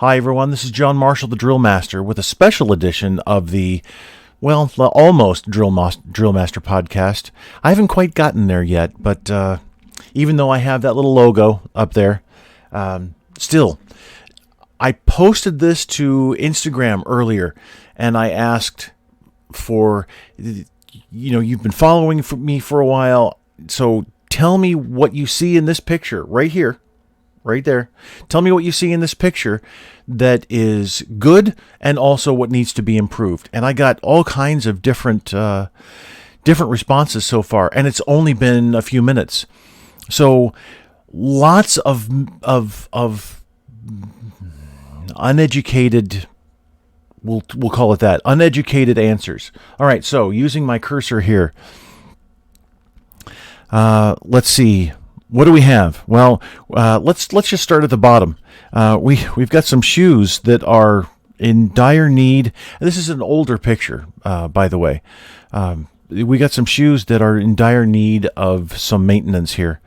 Hi everyone, this is John Marshall, the DrillMaster, with a special edition of the, almost DrillMaster podcast. I haven't quite gotten there yet, but even though I have that little logo up there, still, I posted this to Instagram earlier, and I asked for, you've been following me for a while, so tell me what you see in this picture right here. Right there. Tell me what you see in this picture that is good and also what needs to be improved. And I got all kinds of different responses so far, and it's only been a few minutes. So lots of uneducated, we'll call it that, uneducated answers. All right, so using my cursor here, let's see. What do we have? Well, let's just start at the bottom. We've got some shoes that are in dire need. This is an older picture, by the way. We got some shoes that are in dire need of some maintenance here.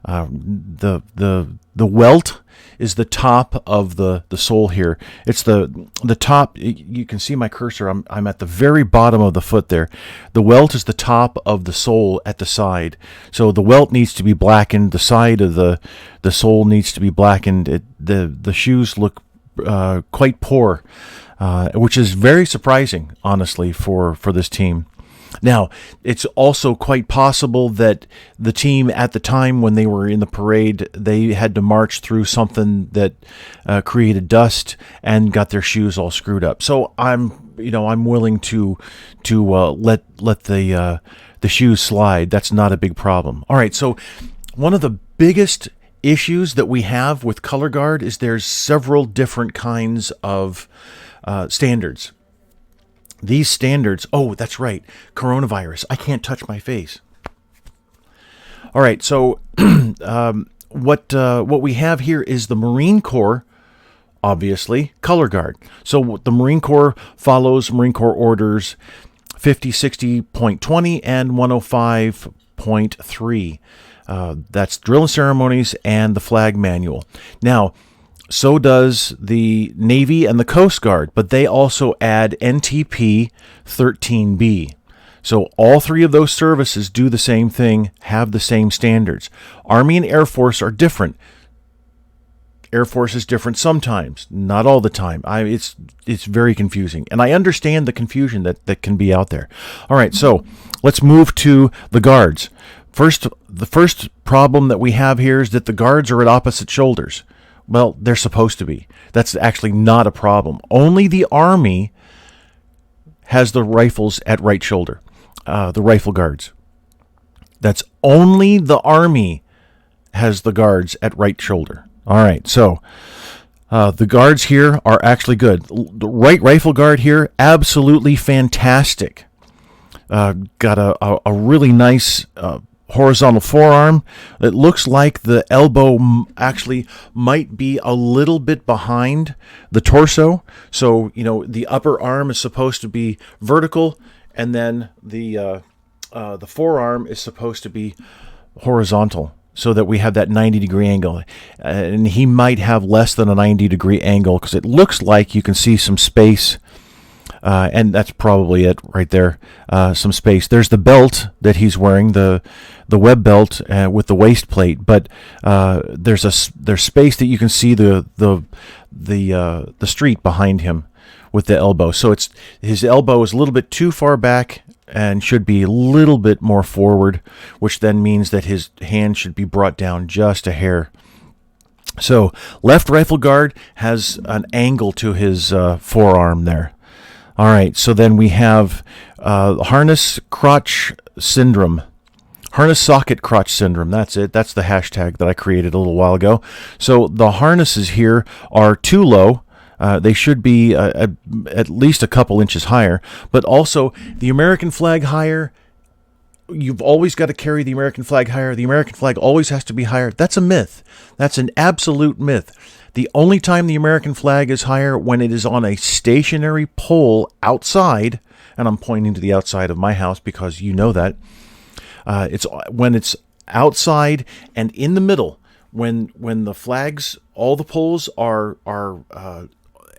The welt is the top of the sole here. It's the top. You can see my cursor. I'm at the very bottom of the foot there. The welt is the top of the sole at the side. So the welt needs to be blackened. The side of the sole needs to be blackened. The shoes look quite poor, which is very surprising, honestly, for this team. Now, it's also quite possible that the team at the time when they were in the parade, they had to march through something that created dust and got their shoes all screwed up. So I'm willing to let the shoes slide. That's not a big problem. All right, so one of the biggest issues that we have with color guard is there's several different kinds of standards. These standards, oh, that's right, coronavirus. I can't touch my face. All right, so what we have here is the Marine Corps, obviously, color guard. So the Marine Corps follows Marine Corps orders 5060.20 and 105.3. That's drill and ceremonies and the flag manual. Now, so does the Navy and the Coast Guard, but they also add NTP 13B. So all three of those services do the same thing, have the same standards. Army and Air Force are different. Air Force is different sometimes, not all the time. It's very confusing, and I understand the confusion that can be out there. All right, so let's move to the guards. The first problem that we have here is that the guards are at opposite shoulders. Well, they're supposed to be. That's actually not a problem. Only the Army has the rifles at right shoulder, the rifle guards. That's only the Army has the guards at right shoulder. All right, so the guards here are actually good. The right rifle guard here, absolutely fantastic. Got a really nice horizontal forearm. It looks like the elbow actually might be a little bit behind the torso. So, the upper arm is supposed to be vertical, and then the forearm is supposed to be horizontal, so that we have that 90-degree angle. And he might have less than a 90-degree angle because it looks like you can see some space. And that's probably it right there. Some space. There's the belt that he's wearing, the web belt with the waist plate. But there's space that you can see the street behind him with the elbow. So his elbow is a little bit too far back and should be a little bit more forward, which then means that his hand should be brought down just a hair. So left rifle guard has an angle to his forearm there. All right, so then we have harness crotch syndrome. Harness socket crotch syndrome. That's it. That's the hashtag that I created a little while ago. So the harnesses here are too low. They should be at least a couple inches higher. But also, the American flag higher, you've always got to carry the American flag higher. The American flag always has to be higher. That's a myth. That's an absolute myth. The only time the American flag is higher when it is on a stationary pole outside, and I'm pointing to the outside of my house because you know that. It's when it's outside and in the middle, when the flags, all the poles are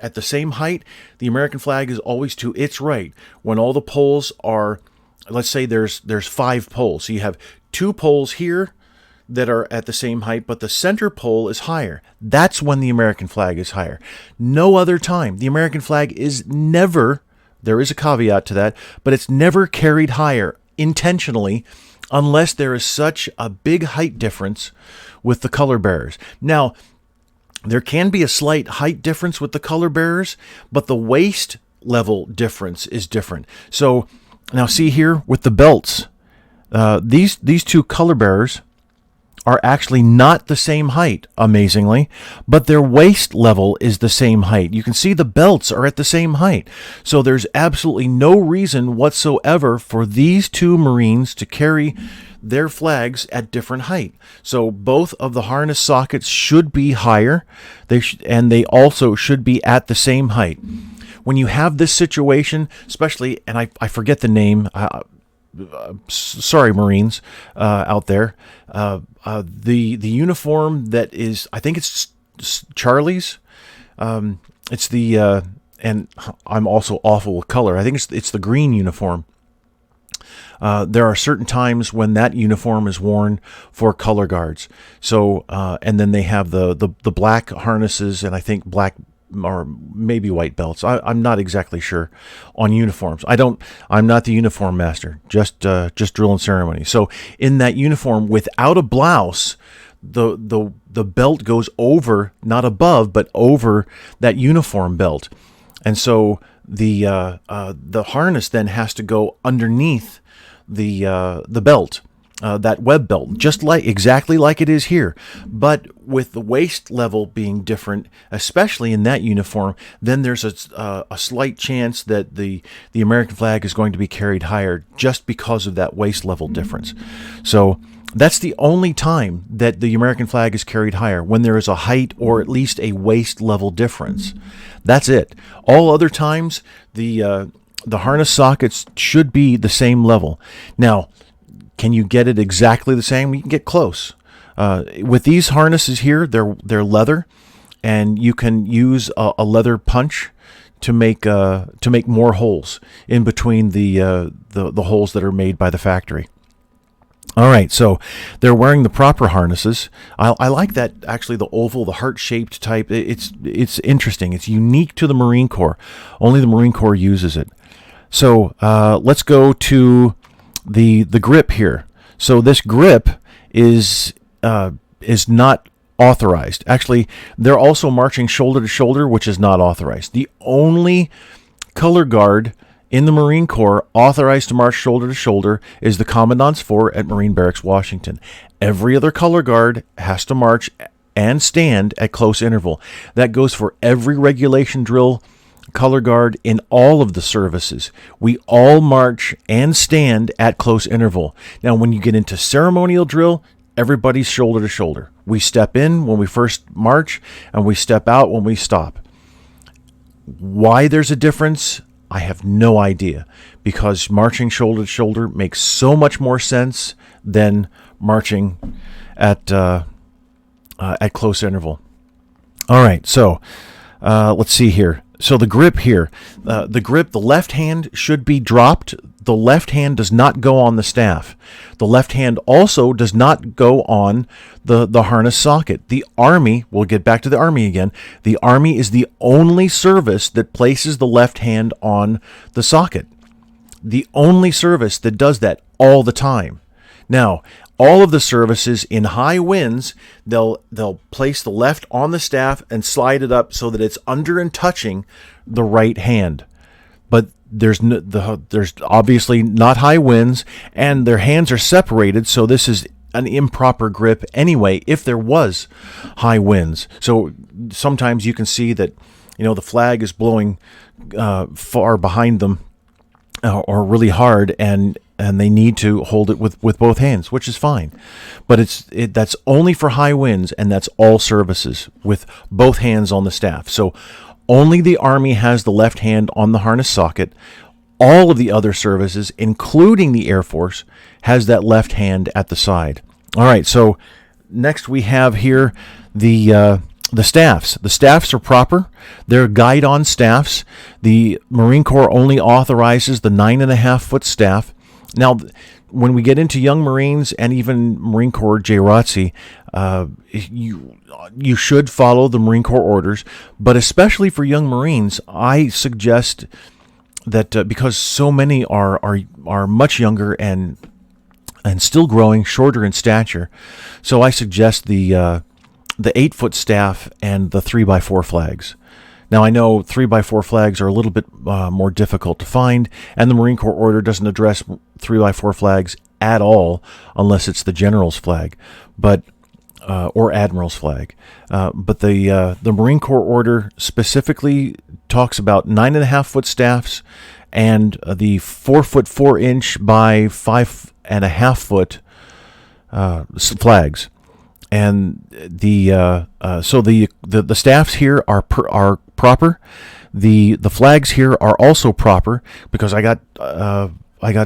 at the same height, the American flag is always to its right. When all the poles are, let's say there's 5 poles. So you have 2 poles here that are at the same height, but the center pole is higher. That's when the American flag is higher. No other time. The American flag is never, there is a caveat to that, but it's never carried higher intentionally unless there is such a big height difference with the color bearers. Now, there can be a slight height difference with the color bearers, but the waist level difference is different. So now see here with the belts, these 2 color bearers are actually not the same height, amazingly, but their waist level is the same height. You can see the belts are at the same height. So there's absolutely no reason whatsoever for these 2 Marines to carry their flags at different height. So both of the harness sockets should be higher, and they also should be at the same height. When you have this situation, especially, and I forget the name, sorry, Marines out there. The uniform that is, I think it's Charlie's. It's the and I'm also awful with color. I think it's the green uniform. There are certain times when that uniform is worn for color guards. So and then they have the black harnesses, and I think black or maybe white belts. I'm not exactly sure on uniforms. I'm not the uniform master, just drill and ceremony. So in that uniform without a blouse, the belt goes over, not above, but over that uniform belt. And so the harness then has to go underneath the belt. That web belt, just exactly like it is here, but with the waist level being different, especially in that uniform, then there's a slight chance that the American flag is going to be carried higher just because of that waist level difference. So that's the only time that the American flag is carried higher, when there is a height or at least a waist level difference. That's it. All other times, the harness sockets should be the same level. Now, can you get it exactly the same? You can get close. With these harnesses here, they're leather, and you can use a leather punch to make more holes in between the holes that are made by the factory. All right, so they're wearing the proper harnesses. I like that, actually, the oval, the heart-shaped type. It's interesting. It's unique to the Marine Corps. Only the Marine Corps uses it. So let's go to the grip here. So this grip is not authorized. Actually, they're also marching shoulder to shoulder, which is not authorized. The only color guard in the Marine Corps authorized to march shoulder to shoulder is the Commandant's Fort at Marine Barracks, Washington. Every other color guard has to march and stand at close interval. That goes for every regulation drill color guard in all of the services. We all march and stand at close interval. Now, when you get into ceremonial drill, everybody's shoulder to shoulder. We step in when we first march, and we step out when we stop. Why there's a difference, I have no idea, because marching shoulder to shoulder makes so much more sense than marching at close interval. All right, so let's see here. So the grip here, the left hand should be dropped. The left hand does not go on the staff. The left hand also does not go on the harness socket. The Army, we'll get back to the Army again, the Army is the only service that places the left hand on the socket. The only service that does that all the time. Now, all of the services in high winds, they'll place the left on the staff and slide it up so that it's under and touching the right hand. But there's obviously not high winds, and their hands are separated, so this is an improper grip anyway if there was high winds. So sometimes you can see that, the flag is blowing far behind them or really hard, and they need to hold it with both hands, which is fine. But that's only for high winds, and that's all services with both hands on the staff. So only the Army has the left hand on the harness socket. All of the other services, including the Air Force, has that left hand at the side. All right, so next we have here the The staffs are proper. They're guide-on staffs. The Marine Corps only authorizes the 9.5-foot staff. Now, when we get into young Marines and even Marine Corps JROTC, you should follow the Marine Corps orders. But especially for young Marines, I suggest that because so many are much younger and still growing, shorter in stature, so I suggest the 8-foot staff and the 3x4 flags. Now, I know 3x4 flags are a little bit more difficult to find, and the Marine Corps order doesn't address 3x4 flags at all unless it's the general's flag, but or admiral's flag. But the Marine Corps order specifically talks about 9.5-foot staffs and the 4-foot 4-inch by 5.5-foot flags. And the staffs here are proper. The flags here are also proper, because I got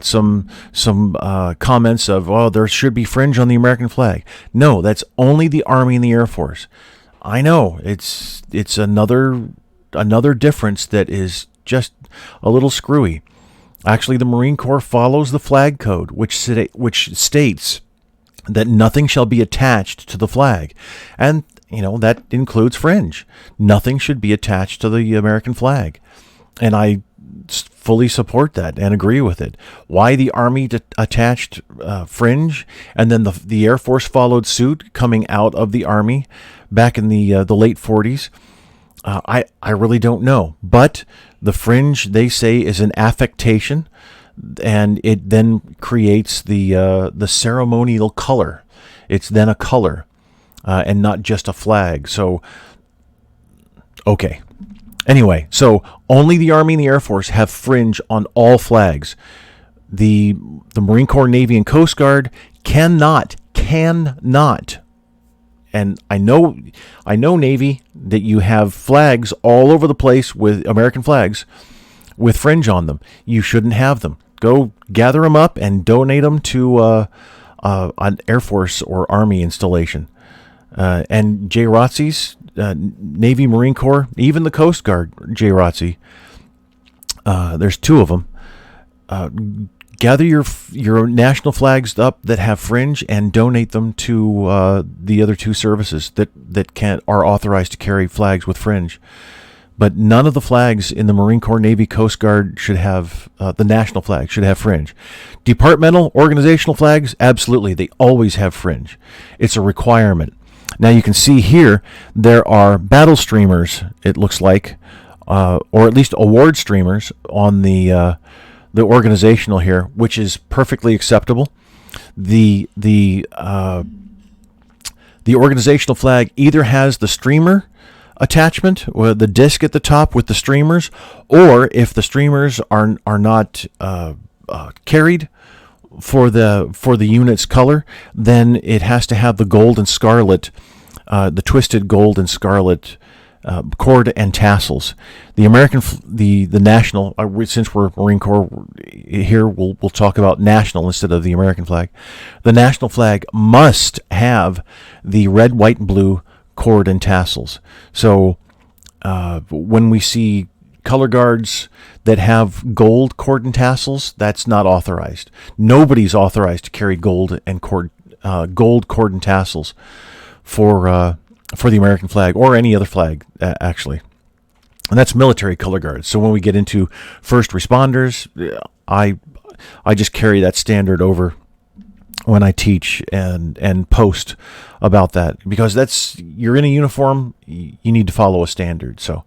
some comments of, oh, there should be fringe on the American flag. No, that's only the Army and the Air Force. I know it's another difference that is just a little screwy. Actually, the Marine Corps follows the flag code, which states that nothing shall be attached to the flag. And, that includes fringe. Nothing should be attached to the American flag. And I fully support that and agree with it. Why the Army attached fringe, and then the Air Force followed suit coming out of the Army back in the late 40s, I really don't know. But the fringe, they say, is an affectation, and it then creates the ceremonial color. It's then a color, and not just a flag. So, okay. Anyway, so only the Army and the Air Force have fringe on all flags. The Marine Corps, Navy, and Coast Guard cannot. And I know Navy, that you have flags all over the place with American flags with fringe on them. You shouldn't have them. Go gather them up and donate them to an Air Force or Army installation. And JROTCs, Navy, Marine Corps, even the Coast Guard JROTC, there's 2 of them. Gather your national flags up that have fringe and donate them to the other 2 services that are authorized to carry flags with fringe. But none of the flags in the Marine Corps, Navy, Coast Guard should have, the national flag should have fringe. Departmental, organizational flags, absolutely, they always have fringe. It's a requirement. Now you can see here, there are battle streamers, it looks like, or at least award streamers on the organizational here, which is perfectly acceptable. The organizational flag either has the streamer attachment, or the disc at the top with the streamers, or if the streamers are not carried for the unit's color, then it has to have the gold and scarlet, the twisted gold and scarlet cord and tassels. The American, the national, since we're Marine Corps here, we'll talk about national instead of the American flag. The national flag must have the red, white, and blue cord and tassels. So when we see color guards that have gold cord and tassels, that's not authorized. Nobody's authorized to carry gold cord and tassels for the American flag or any other flag, actually. And that's military color guards. So when we get into first responders, I just carry that standard over when I teach and post about that, because you're in a uniform, you need to follow a standard. So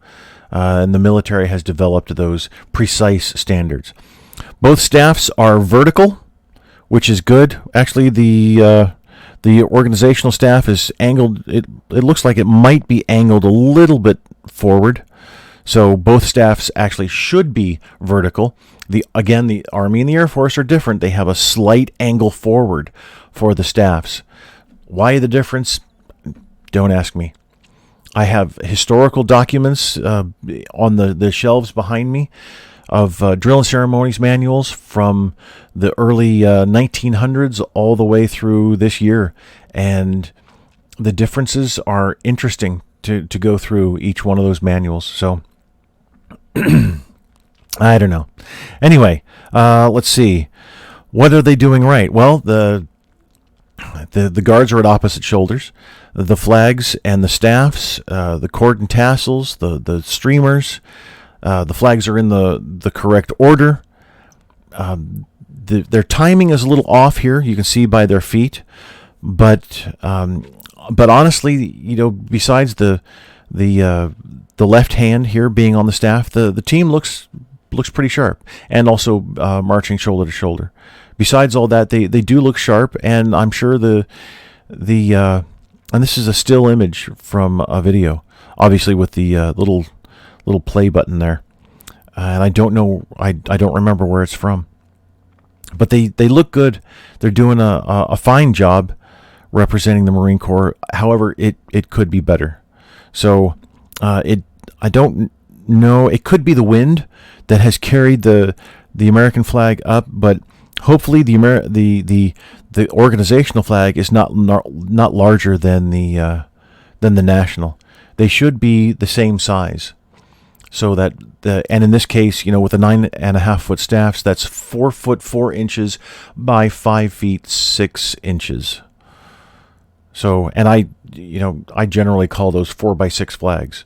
and the military has developed those precise standards. Both staffs are vertical, which is good. Actually, the organizational staff is angled. It looks like it might be angled a little bit forward. So both staffs actually should be vertical. The Army and the Air Force are different. They have a slight angle forward for the staffs. Why the difference? Don't ask me. I have historical documents on the shelves behind me of drill and ceremonies manuals from the early 1900s all the way through this year. And the differences are interesting to go through each one of those manuals. So I don't know. Anyway, let's see. What are they doing right? Well, the guards are at opposite shoulders. The flags and the staffs, the cord and tassels, the streamers, the flags are in the correct order. Their timing is a little off here. You can see by their feet, but honestly, you know, besides the left hand here being on the staff, the team looks pretty sharp, and also marching shoulder to shoulder. Besides all that, they do look sharp, and I'm sure and this is a still image from a video, obviously with the little play button there, and I don't know, I don't remember where it's from, but they look good. They're doing a fine job representing the Marine Corps. However, it could be better. So I don't know. It could be the wind that has carried the American flag up, but hopefully the organizational flag is not larger than the national. They should be the same size, so that and in this case, you know, with the 9.5 foot staffs, that's 4 foot 4 inches by 5 feet 6 inches. So, and I generally call those 4 by 6 flags,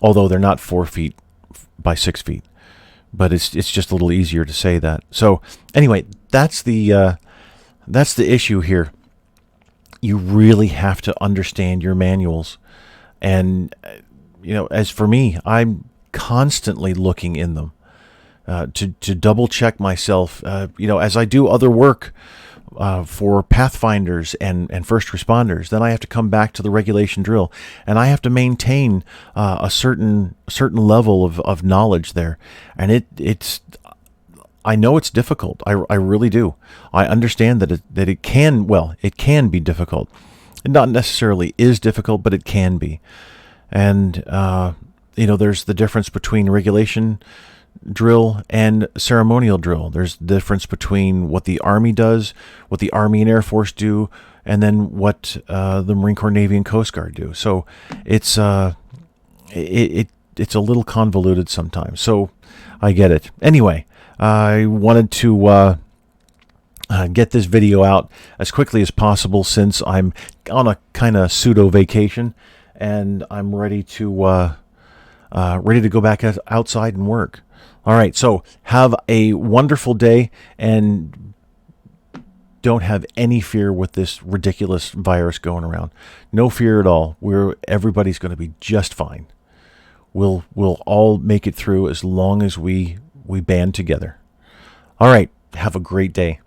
although they're not 4 feet by 6 feet. But it's just a little easier to say that. So anyway, that's the issue here. You really have to understand your manuals, and you know, as for me, I'm constantly looking in them to double check myself. You know, as I do other work for pathfinders and first responders, then I have to come back to the regulation drill, and I have to maintain a certain level of knowledge there. And it's I know it's difficult. I really do. I understand that it can be difficult. It not necessarily is difficult, but it can be. And you know, there's the difference between regulation drill and ceremonial drill. There's the difference between what the Army does, what the Army and Air Force do, and then what the Marine Corps, Navy, and Coast Guard do. So it's it's a little convoluted sometimes. So I get it. Anyway, I wanted to get this video out as quickly as possible, since I'm on a kind of pseudo vacation, and I'm ready to go back outside and work. All right, so have a wonderful day, and don't have any fear with this ridiculous virus going around. No fear at all. Everybody's going to be just fine. We'll all make it through as long as we band together. All right, have a great day.